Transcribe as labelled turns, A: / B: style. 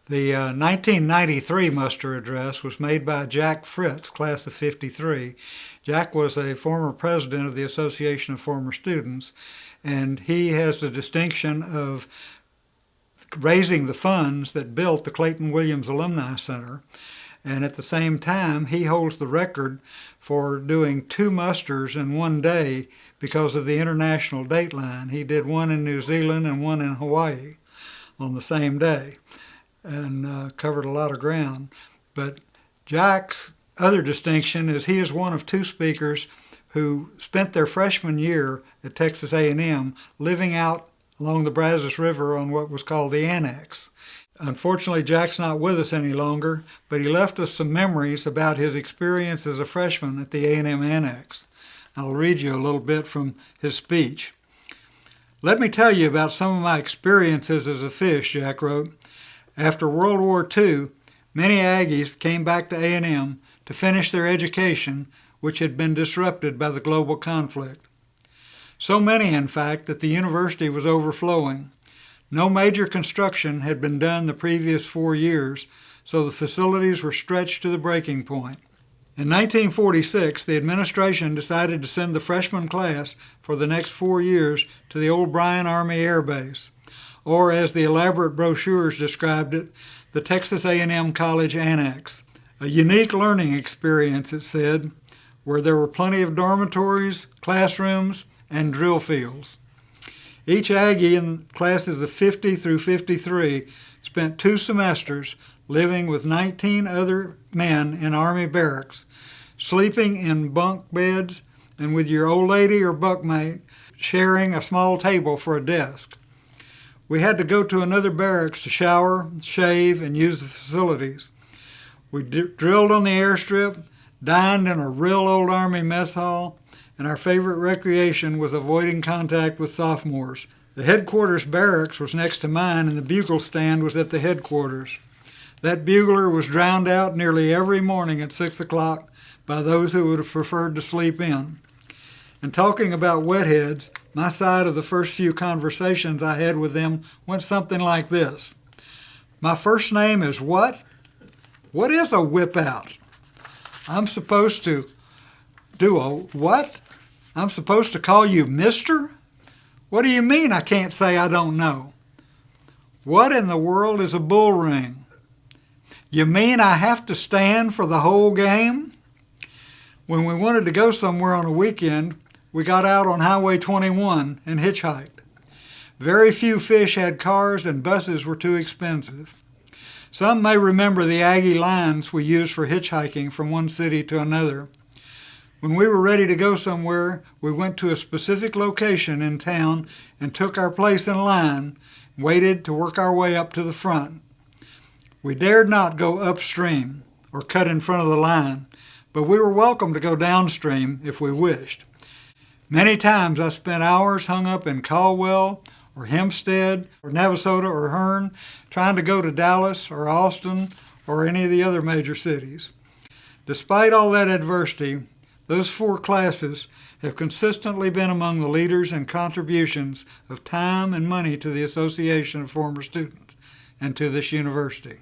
A: The 1993 muster address was made by Jack Fritts, class of '53. Jack was a former president of the Association of Former Students, and he has the distinction of raising the funds that built the Clayton Williams Alumni Center. And at the same time, he holds the record for doing 2 musters in one day because of the international date line. He did one in New Zealand and one in Hawaii on the same day, and covered a lot of ground. But Jack's other distinction is he is one of 2 speakers who spent their freshman year at Texas A&M living out along the Brazos River on what was called the Annex. Unfortunately, Jack's not with us any longer, but he left us some memories about his experience as a freshman at the A&M Annex. I'll read you a little bit from his speech. "Let me tell you about some of my experiences as a fish," Jack wrote. "After World War II, many Aggies came back to A&M to finish their education, which had been disrupted by the global conflict. So many, in fact, that the university was overflowing. No major construction had been done the previous 4 years, so the facilities were stretched to the breaking point. In 1946, the administration decided to send the freshman class for the next 4 years to the old Bryan Army Air Base, or as the elaborate brochures described it, the Texas A&M College Annex. A unique learning experience, it said, where there were plenty of dormitories, classrooms, and drill fields. Each Aggie in classes of 50 through 53 spent 2 semesters living with 19 other men in Army barracks, sleeping in bunk beds, and with your old lady or bunkmate sharing a small table for a desk. We had to go to another barracks to shower, shave, and use the facilities. We drilled on the airstrip, dined in a real old Army mess hall, and our favorite recreation was avoiding contact with sophomores. The headquarters barracks was next to mine, and the bugle stand was at the headquarters. That bugler was drowned out nearly every morning at 6 o'clock by those who would have preferred to sleep in. And talking about wetheads, my side of the first few conversations I had with them went something like this. My first name is what? What is a whip out? I'm supposed to do a what? I'm supposed to call you mister? What do you mean I can't say I don't know? What in the world is a bull ring? You mean I have to stand for the whole game? When we wanted to go somewhere on a weekend, we got out on Highway 21 and hitchhiked. Very few fish had cars and buses were too expensive. Some may remember the Aggie lines we used for hitchhiking from one city to another. When we were ready to go somewhere, we went to a specific location in town and took our place in line, waited to work our way up to the front. We dared not go upstream or cut in front of the line, but we were welcome to go downstream if we wished. Many times I spent hours hung up in Caldwell or Hempstead or Navasota or Hearne trying to go to Dallas or Austin or any of the other major cities. Despite all that adversity, those 4 classes have consistently been among the leaders in contributions of time and money to the Association of Former Students and to this university.